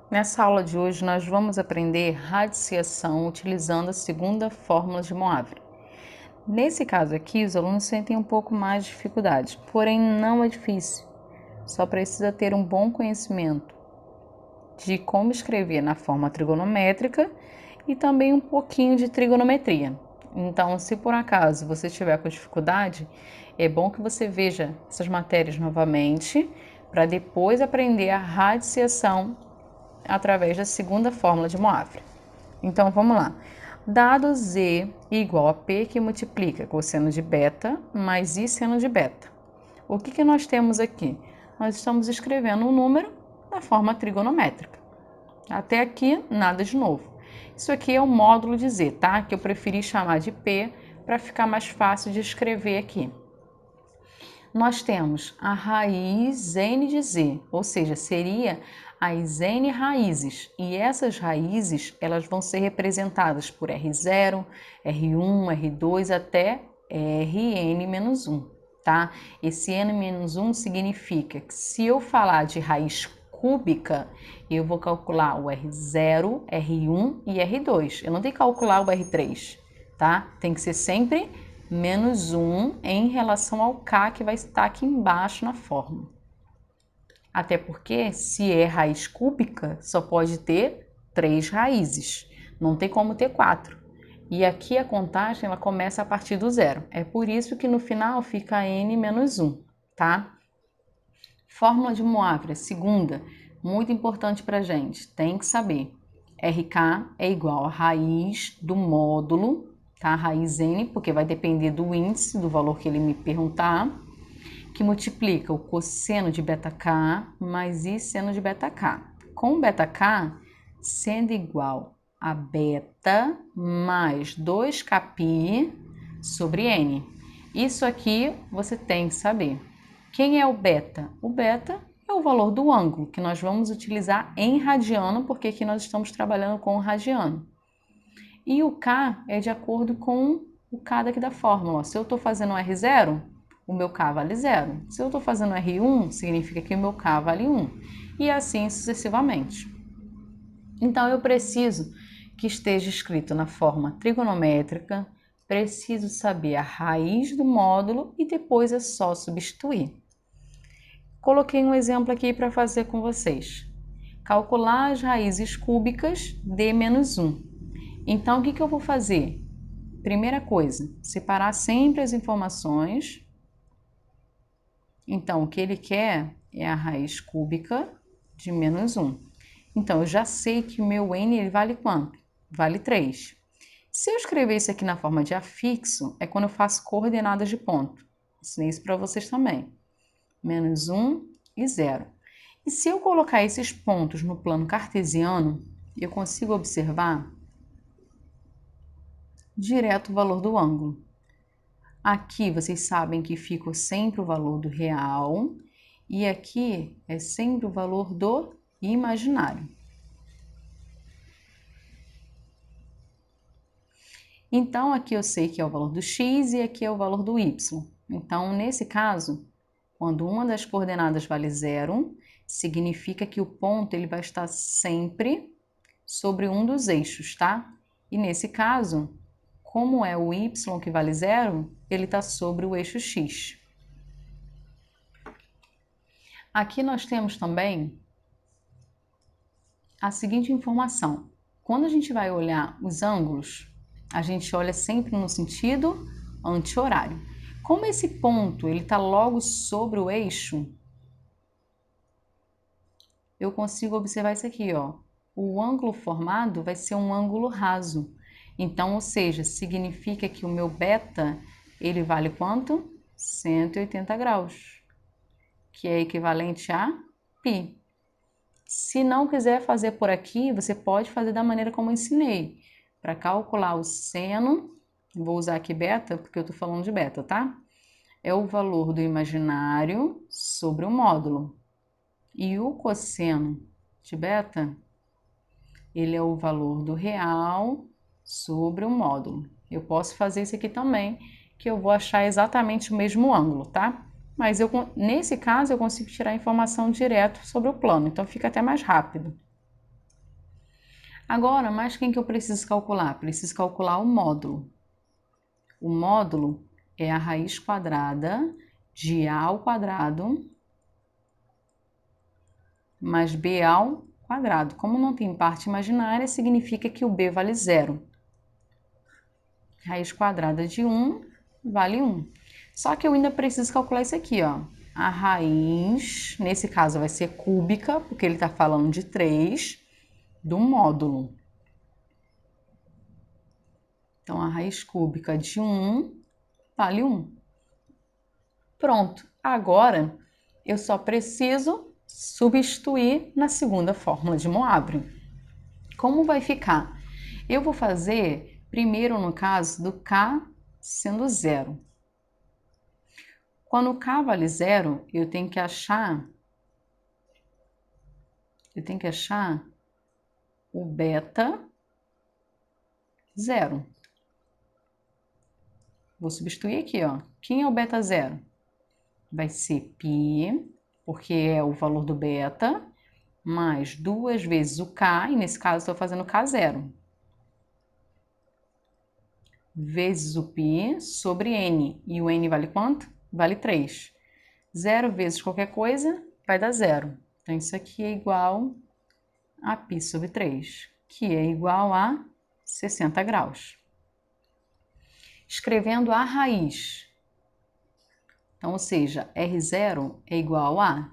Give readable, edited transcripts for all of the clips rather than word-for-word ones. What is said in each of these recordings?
Nessa aula de hoje, nós vamos aprender radiciação utilizando a segunda fórmula de Moivre. Nesse caso aqui, os alunos sentem um pouco mais de dificuldade, porém não é difícil. Só precisa ter um bom conhecimento de como escrever na forma trigonométrica e também um pouquinho de trigonometria. Então, se por acaso você estiver com dificuldade, é bom que você veja essas matérias novamente para depois aprender a radiciação através da segunda fórmula de Moivre. Então, vamos lá. Dado Z igual a P que multiplica cosseno de beta mais I seno de beta. O que nós temos aqui? Nós estamos escrevendo um número da forma trigonométrica. Até aqui, nada de novo. Isso aqui é o módulo de Z, tá? Que eu preferi chamar de P para ficar mais fácil de escrever aqui. Nós temos a raiz n de z, ou seja, seria as n raízes. E essas raízes, elas vão ser representadas por R0, R1, R2 até Rn-1, tá? Esse n-1 significa que se eu falar de raiz cúbica, eu vou calcular o R0, R1 e R2. Eu não tenho que calcular o R3, tá? Tem que ser sempre menos 1 em relação ao K que vai estar aqui embaixo na fórmula. Até porque, se é raiz cúbica, só pode ter 3 raízes, não tem como ter 4. E aqui a contagem ela começa a partir do zero. É por isso que no final fica n menos 1, tá? Fórmula de Moivre, segunda, muito importante para a gente, tem que saber. RK é igual a raiz do módulo, tá? Raiz n, porque vai depender do índice, do valor que ele me perguntar, que multiplica o cosseno de beta-k mais I seno de beta-k. Com beta-k sendo igual a beta mais 2kπ sobre n. Isso aqui você tem que saber. Quem é o beta? O beta é o valor do ângulo, que nós vamos utilizar em radiano, porque aqui nós estamos trabalhando com o radiano. E o K é de acordo com o K daqui da fórmula. Se eu estou fazendo um R0, o meu K vale 0. Se eu estou fazendo R1, significa que o meu K vale 1. E assim sucessivamente. Então, eu preciso que esteja escrito na forma trigonométrica, preciso saber a raiz do módulo e depois é só substituir. Coloquei um exemplo aqui para fazer com vocês. Calcular as raízes cúbicas de menos 1. Então, o que eu vou fazer? Primeira coisa, separar sempre as informações. Então, o que ele quer é a raiz cúbica de menos 1. Então, eu já sei que o meu n ele vale quanto? Vale 3. Se eu escrever isso aqui na forma de afixo, é quando eu faço coordenadas de ponto. Ensinei isso para vocês também. Menos 1 e 0. E se eu colocar esses pontos no plano cartesiano, eu consigo observar direto o valor do ângulo. Aqui vocês sabem que fica sempre o valor do real e aqui é sempre o valor do imaginário. Então, aqui eu sei que é o valor do x e aqui é o valor do y. Então, nesse caso, quando uma das coordenadas vale 0, significa que o ponto ele vai estar sempre sobre um dos eixos, tá? E nesse caso, como é o y que vale 0, ele está sobre o eixo x. Aqui nós temos também a seguinte informação. Quando a gente vai olhar os ângulos, a gente olha sempre no sentido anti-horário. Como esse ponto ele está logo sobre o eixo, eu consigo observar isso aqui, ó. O ângulo formado vai ser um ângulo raso. Então, ou seja, significa que o meu beta, ele vale quanto? 180 graus, que é equivalente a π. Se não quiser fazer por aqui, você pode fazer da maneira como eu ensinei. Para calcular o seno, vou usar aqui beta, porque eu estou falando de beta, tá? É o valor do imaginário sobre o módulo. E o cosseno de beta, ele é o valor do real sobre o módulo. Eu posso fazer isso aqui também, que eu vou achar exatamente o mesmo ângulo, tá? Mas nesse caso eu consigo tirar a informação direto sobre o plano, então fica até mais rápido. Agora, mais quem que eu preciso calcular? Preciso calcular o módulo. O módulo é a raiz quadrada de a ao quadrado mais b ao quadrado. Como não tem parte imaginária, significa que o b vale zero. Raiz quadrada de 1 vale 1. Só que eu ainda preciso calcular isso aqui, ó. A raiz, nesse caso vai ser cúbica, porque ele está falando de 3, do módulo. Então, a raiz cúbica de 1 vale 1. Pronto. Agora, eu só preciso substituir na segunda fórmula de Moivre. Como vai ficar? Eu vou fazer primeiro no caso do K sendo zero. Quando K vale zero, eu tenho que achar o beta zero. Vou substituir aqui, ó. Quem é o beta zero? Vai ser π, porque é o valor do beta, mais 2 vezes o K, e nesse caso estou fazendo K0, vezes o π sobre N. E o N vale quanto? Vale 3. 0 vezes qualquer coisa vai dar 0. Então, isso aqui é igual a π sobre 3, que é igual a 60 graus. Escrevendo a raiz. Então, ou seja, R0 é igual a...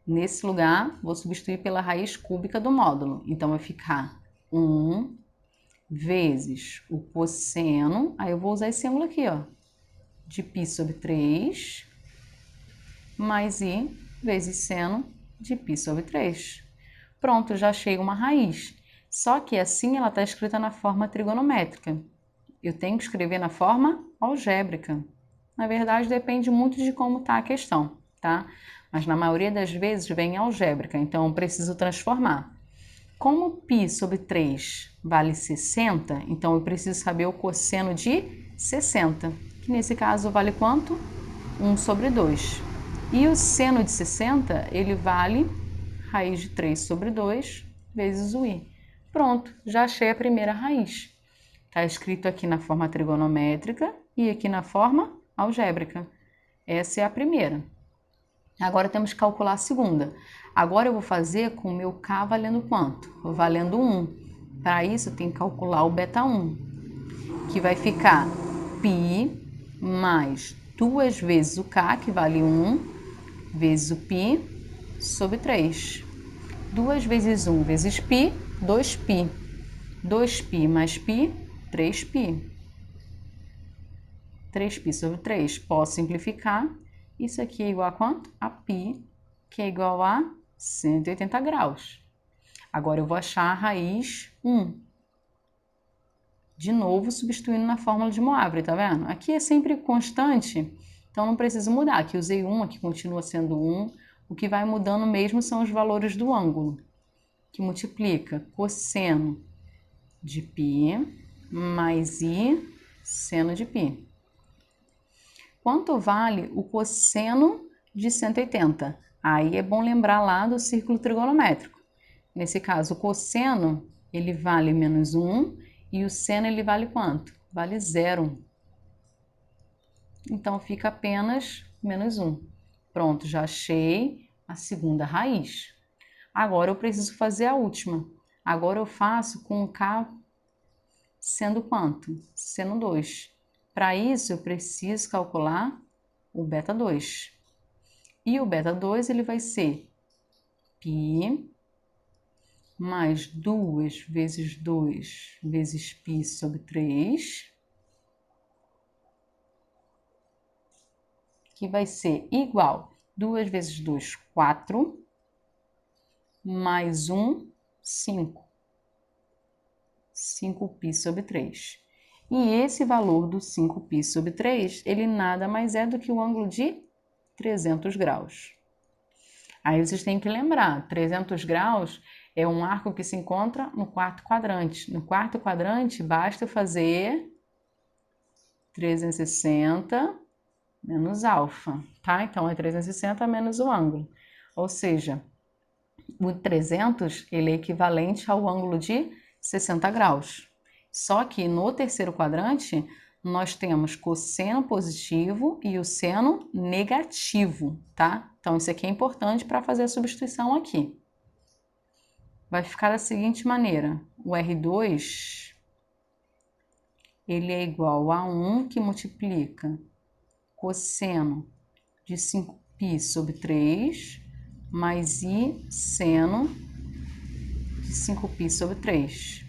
Nesse lugar, vou substituir pela raiz cúbica do módulo. Então, vai ficar 1 vezes o cosseno, aí eu vou usar esse ângulo aqui, ó, de π sobre 3, mais I vezes seno de π sobre 3. Pronto, já achei uma raiz. Só que assim ela está escrita na forma trigonométrica. Eu tenho que escrever na forma algébrica. Na verdade, depende muito de como está a questão, tá? Mas na maioria das vezes vem algébrica, então eu preciso transformar. Como π sobre 3 vale 60, então eu preciso saber o cosseno de 60, que nesse caso vale quanto? 1 sobre 2. E o seno de 60, ele vale raiz de 3 sobre 2 vezes o i. Pronto, já achei a primeira raiz. Está escrito aqui na forma trigonométrica e aqui na forma algébrica. Essa é a primeira. Agora temos que calcular a segunda. Agora eu vou fazer com o meu K valendo quanto? Valendo 1. Para isso eu tenho que calcular o beta 1, que vai ficar π mais 2 vezes o K, que vale 1, vezes o π sobre 3. 2 vezes 1 vezes π, 2π. 2π mais π, 3π. 3π sobre 3. Posso simplificar. Isso aqui é igual a quanto? A π, que é igual a 180 graus. Agora eu vou achar a raiz 1. De novo, substituindo na fórmula de Moivre, tá vendo? Aqui é sempre constante, então não preciso mudar. Aqui usei 1, aqui continua sendo 1. O que vai mudando mesmo são os valores do ângulo, que multiplica cosseno de π mais i seno de π. Quanto vale o cosseno de 180? Aí é bom lembrar lá do círculo trigonométrico. Nesse caso, o cosseno, ele vale menos 1 e o seno, ele vale quanto? Vale 0. Então, fica apenas menos 1. Pronto, já achei a segunda raiz. Agora eu preciso fazer a última. Agora eu faço com o K sendo quanto? Seno 2. Para isso, eu preciso calcular o beta 2. E o beta 2 ele vai ser π mais 2 vezes 2 vezes π sobre 3, que vai ser igual 2 vezes 2, 4, mais 1, 5. 5π sobre 3. E esse valor do 5π sobre 3, ele nada mais é do que o ângulo de 300 graus. Aí vocês têm que lembrar, 300 graus é um arco que se encontra no quarto quadrante. No quarto quadrante, basta fazer 360 menos alfa, tá? Então, é 360 menos o ângulo. Ou seja, o 300, ele é equivalente ao ângulo de 60 graus. Só que no terceiro quadrante, nós temos cosseno positivo e o seno negativo, tá? Então, isso aqui é importante para fazer a substituição aqui. Vai ficar da seguinte maneira: o R2 ele é igual a 1 que multiplica cosseno de 5π sobre 3 mais I seno de 5π sobre 3.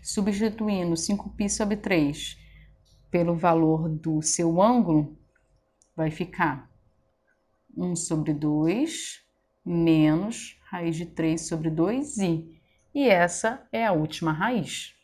Substituindo 5π sobre 3 pelo valor do seu ângulo, vai ficar 1 sobre 2 menos raiz de 3 sobre 2i. E essa é a última raiz.